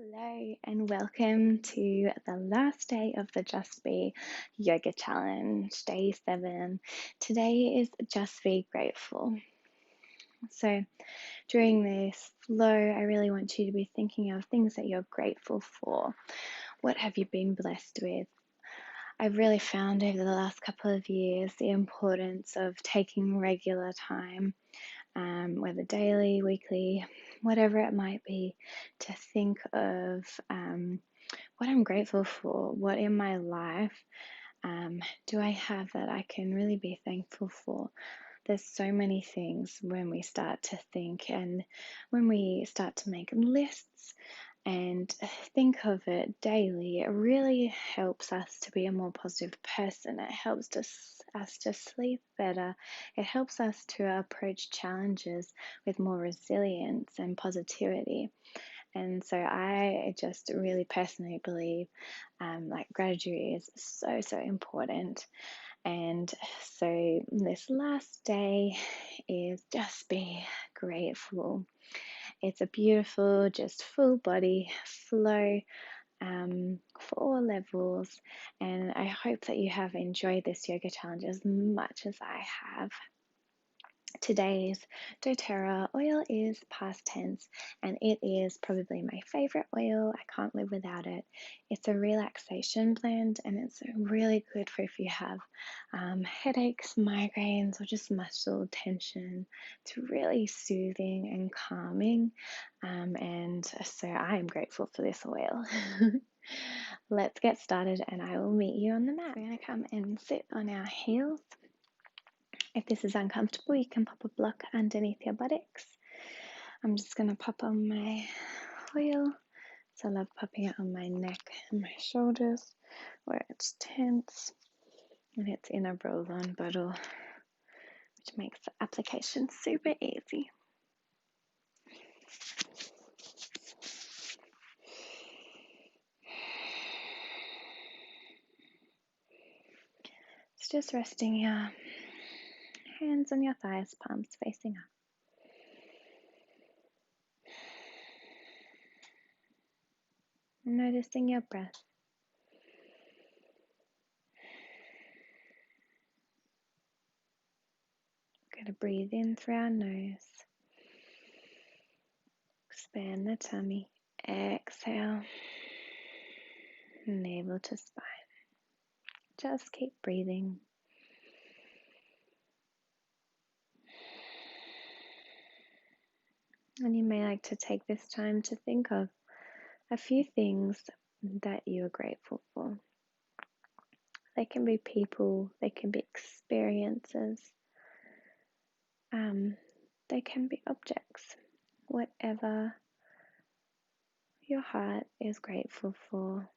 Hello and welcome to the last day of the Just Be Yoga Challenge, day 7. Today is Just Be Grateful. So during this flow, I really want you to be thinking of things that you're grateful for. What have you been blessed with? I've really found over the last couple of years the importance of taking regular time, whether daily, weekly, whatever it might be, to think of what I'm grateful for, what in my life do I have that I can really be thankful for. There's so many things when we start to think and when we start to make lists and think of it daily. It really helps us to be a more positive person. It helps us to sleep better. It helps us to approach challenges with more resilience and positivity. And so I just really personally believe gratitude is so important. And so this last day is just be grateful. It's a beautiful, just full body flow for all levels. And I hope that you have enjoyed this yoga challenge as much as I have. Today's doTERRA oil is past tense, and it is probably my favorite oil. I can't live without it. It's a relaxation blend, and it's really good for if you have headaches, migraines, or just muscle tension. It's really soothing and calming, and so I am grateful for this oil. Let's get started, and I will meet you on the mat. We're going to come and sit on our heels. If this is uncomfortable, you can pop a block underneath your buttocks. I'm just going to pop on my oil. So I love popping it on my neck and my shoulders where it's tense. And it's in a roll-on bottle, which makes the application super easy. It's just resting your hands on your thighs, palms facing up. Noticing your breath. We're going to breathe in through our nose. Expand the tummy. Exhale. Navel to spine. Just keep breathing. And you may like to take this time to think of a few things that you are grateful for. They can be people, they can be experiences, they can be objects, whatever your heart is grateful for.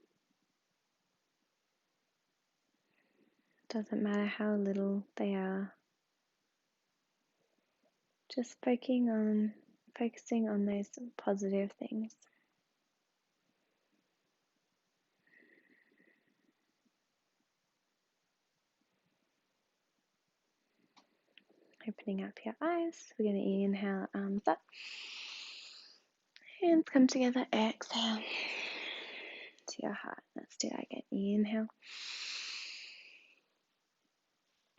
Doesn't matter how little they are. Just focusing on those positive things. Opening up your eyes. We're going to inhale, arms up. Hands come together. Exhale to your heart. Let's do that again. Inhale.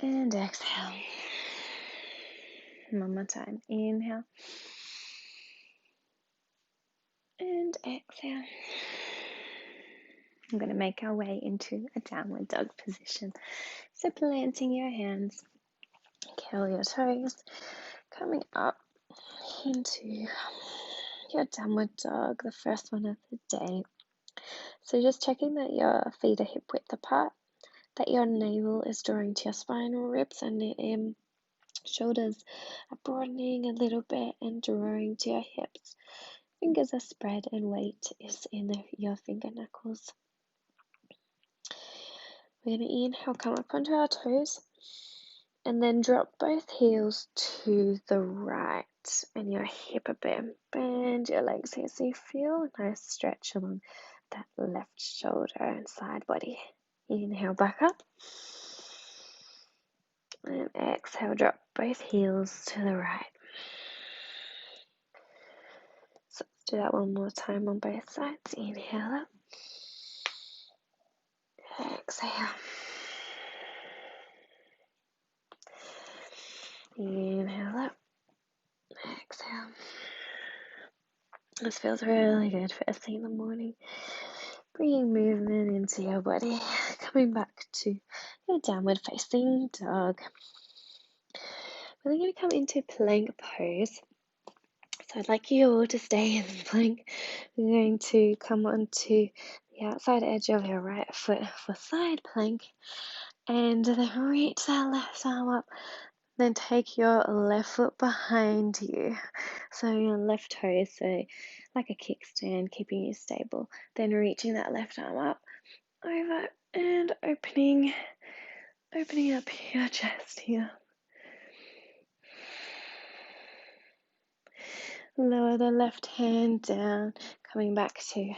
And exhale. One more time. Inhale. And exhale. I'm going to make our way into a downward dog position. So planting your hands, curl your toes, coming up into your downward dog, the first one of the day. So just checking that your feet are hip width apart, that your navel is drawing to your spinal ribs and the shoulders are broadening a little bit and drawing to your hips. Fingers are spread and weight is in your finger knuckles. We're going to inhale, come up onto our toes, and then drop both heels to the right and your hip a bit. Bend your legs here so you feel a nice stretch along that left shoulder and side body. Inhale back up. And exhale, drop both heels to the right. So let's Do that one more time on both sides. Inhale up. Exhale. Inhale up. Exhale. This feels really good first thing in the morning. Bringing movement into your body. Coming back to your downward facing dog. We're going to come into plank pose. So I'd like you all to stay in plank. We're going to come onto the outside edge of your right foot for side plank. And then reach that left arm up. Then take your left foot behind you. So your left toe, so like a kickstand, keeping you stable. Then reaching that left arm up, over and opening up your chest here. Lower the left hand down, coming back to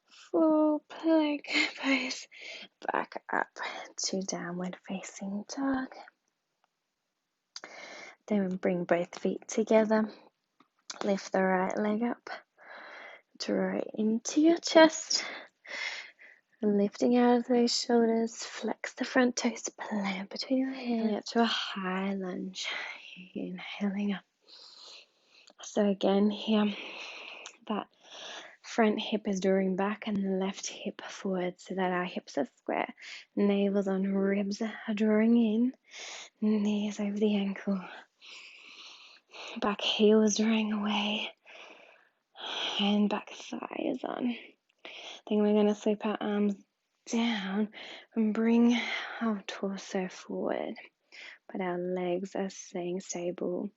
full plank pose. Back up to downward facing dog. Then bring both feet together. Lift the right leg up. Draw into your chest. Lifting out of those shoulders. Flex the front toes. Plant between your hands. Coming up to a high lunge. Inhaling up. So again here, that front hip is drawing back and the left hip forward so that our hips are square. Navel's on, ribs are drawing in. Knees over the ankle. Back heel is drawing away. And back thigh is on. Then we're going to sweep our arms down and bring our torso forward. But our legs are staying stable.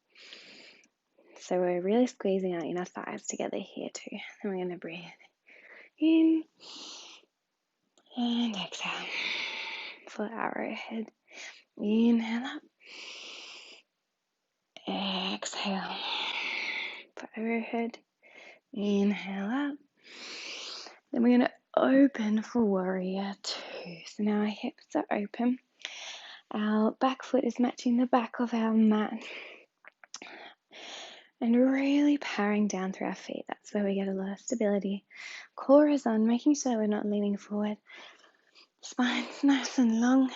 So we're really squeezing our inner thighs together here too. And we're going to breathe in and exhale. For arrowhead. Inhale up. Exhale. For arrowhead. Inhale up. Then we're going to open for warrior two. So now our hips are open. Our back foot is matching the back of our mat. And really powering down through our feet. That's where we get a lot of stability. Core is on, making sure we're not leaning forward. Spine's nice and long.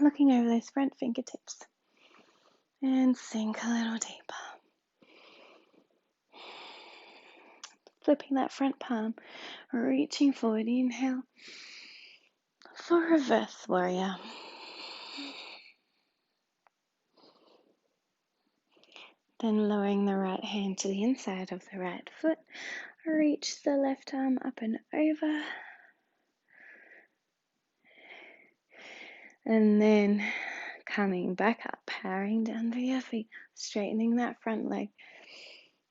Looking over those front fingertips. And sink a little deeper. Flipping that front palm. Reaching forward. Inhale. For reverse warrior. Then lowering the right hand to the inside of the right foot. Reach the left arm up and over. And then coming back up, powering down through your feet, straightening that front leg.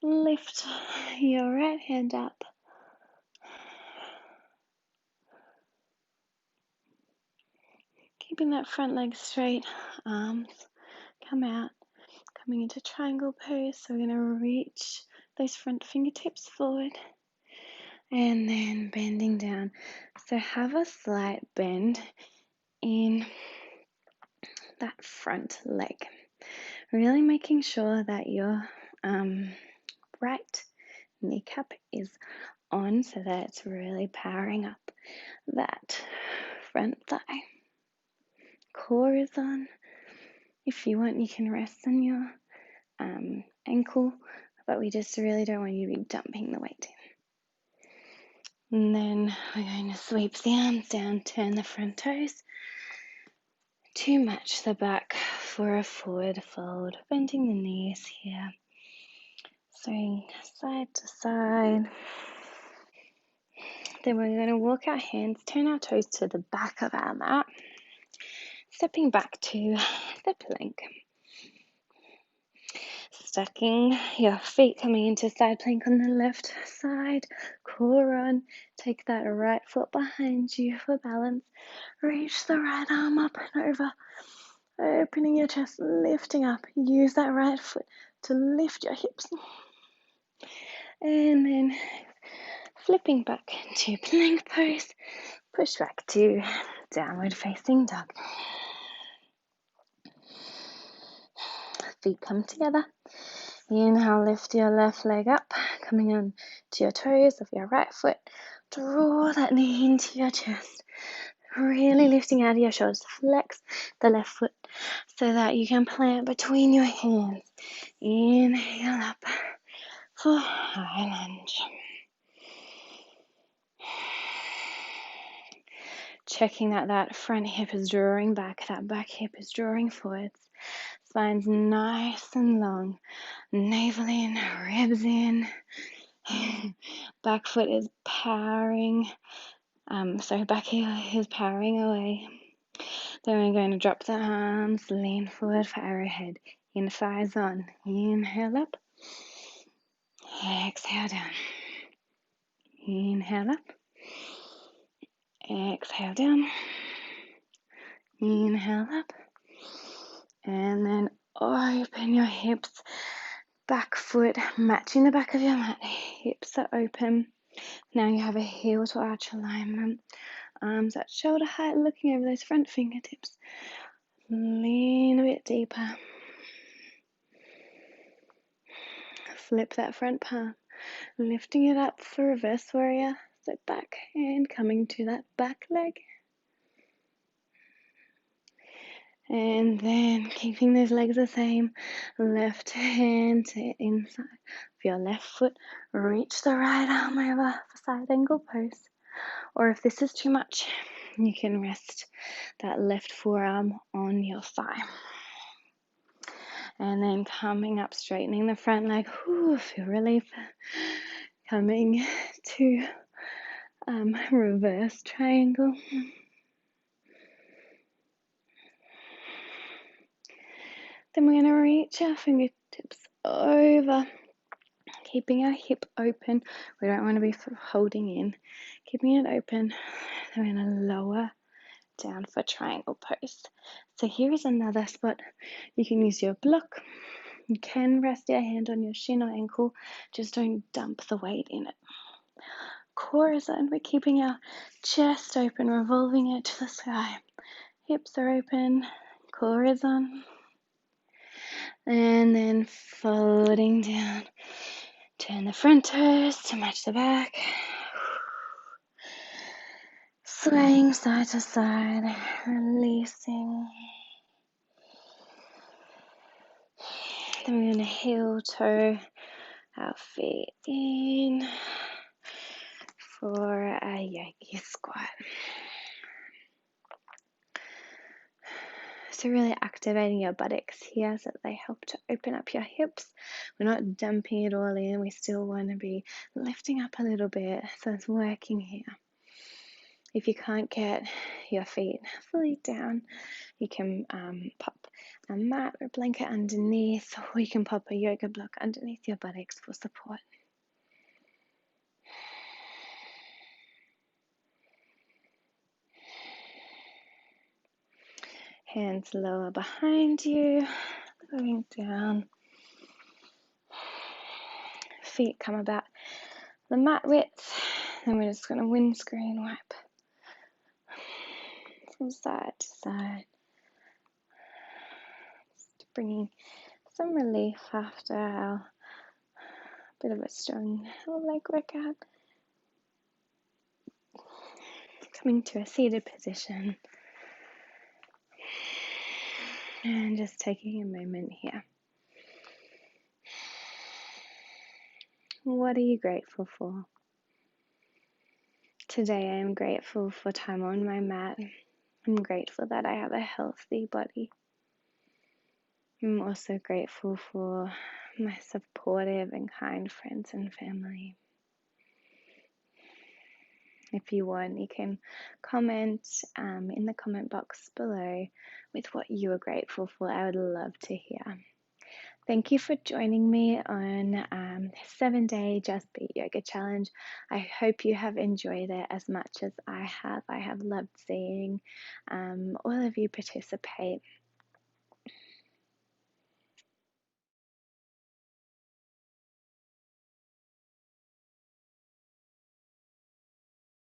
Lift your right hand up. Keeping that front leg straight, arms come out, coming into triangle pose. So we're going to reach those front fingertips forward and then bending down. So have a slight bend in that front leg. Really making sure that your right kneecap is on so that it's really powering up that front thigh. Core is on. If you want, you can rest on your ankle, but we just really don't want you to be dumping the weight in. And then we're going to sweep the arms down, turn the front toes to match the back for a forward fold, bending the knees here, swaying side to side. Then we're going to walk our hands, turn our toes to the back of our mat, stepping back to the plank. Stacking your feet, coming into side plank on the left side, core on, take that right foot behind you for balance, reach the right arm up and over, opening your chest, lifting up, use that right foot to lift your hips, and then flipping back to plank pose, push back to downward facing dog. Feet come together. Inhale, lift your left leg up, coming on to your toes of your right foot. Draw that knee into your chest. Really lifting out of your shoulders. Flex the left foot so that you can plant between your hands. Inhale up for high lunge. Checking that front hip is drawing back, that back hip is drawing forwards. Spine's nice and long. Navel in, ribs in. Back foot is powering. Back heel is powering away. Then we're going to drop the arms, lean forward for arrowhead. In thighs on. Inhale up. Exhale down. Inhale up. Exhale down. Inhale up. And then open your hips. Back foot matching the back of your mat. Hips are open. Now you have a heel to arch alignment. Arms at shoulder height, looking over those front fingertips. Lean a bit deeper. Flip that front palm. Lifting it up for reverse warrior. So back hand coming to that back leg. And then keeping those legs the same. Left hand to inside of your left foot. Reach the right arm over for side angle pose. Or if this is too much, you can rest that left forearm on your thigh. And then coming up, straightening the front leg. Feel relief. Coming to reverse triangle. Then we're going to reach our fingertips over, keeping our hip open. We don't want to be holding in. Keeping it open. Then we're going to lower down for triangle pose. So here is another spot. You can use your block. You can rest your hand on your shin or ankle. Just don't dump the weight in it. Core is on. We're keeping our chest open, revolving it to the sky. Hips are open. Core is on. And then folding down. Turn the front toes to match the back. Swaying side to side, releasing. Then we're going to heel toe our feet in for a yogi squat. So really activating your buttocks here so that they help to open up your hips. We're not dumping it all in. We still want to be lifting up a little bit. So it's working here. If you can't get your feet fully down, you can pop a mat or blanket underneath, or you can pop a yoga block underneath your buttocks for support. Hands lower behind you, going down. Feet come about the mat width. Then we're just going to windscreen wipe from side to side. Just bringing some relief after our bit of a strong leg workout. Coming to a seated position. And just taking a moment here. What are you grateful for? Today I am grateful for time on my mat. I'm grateful that I have a healthy body. I'm also grateful for my supportive and kind friends and family. If you want, you can comment in the comment box below with what you are grateful for. I would love to hear. Thank you for joining me on the 7-day Just Be Yoga Challenge. I hope you have enjoyed it as much as I have. I have loved seeing all of you participate.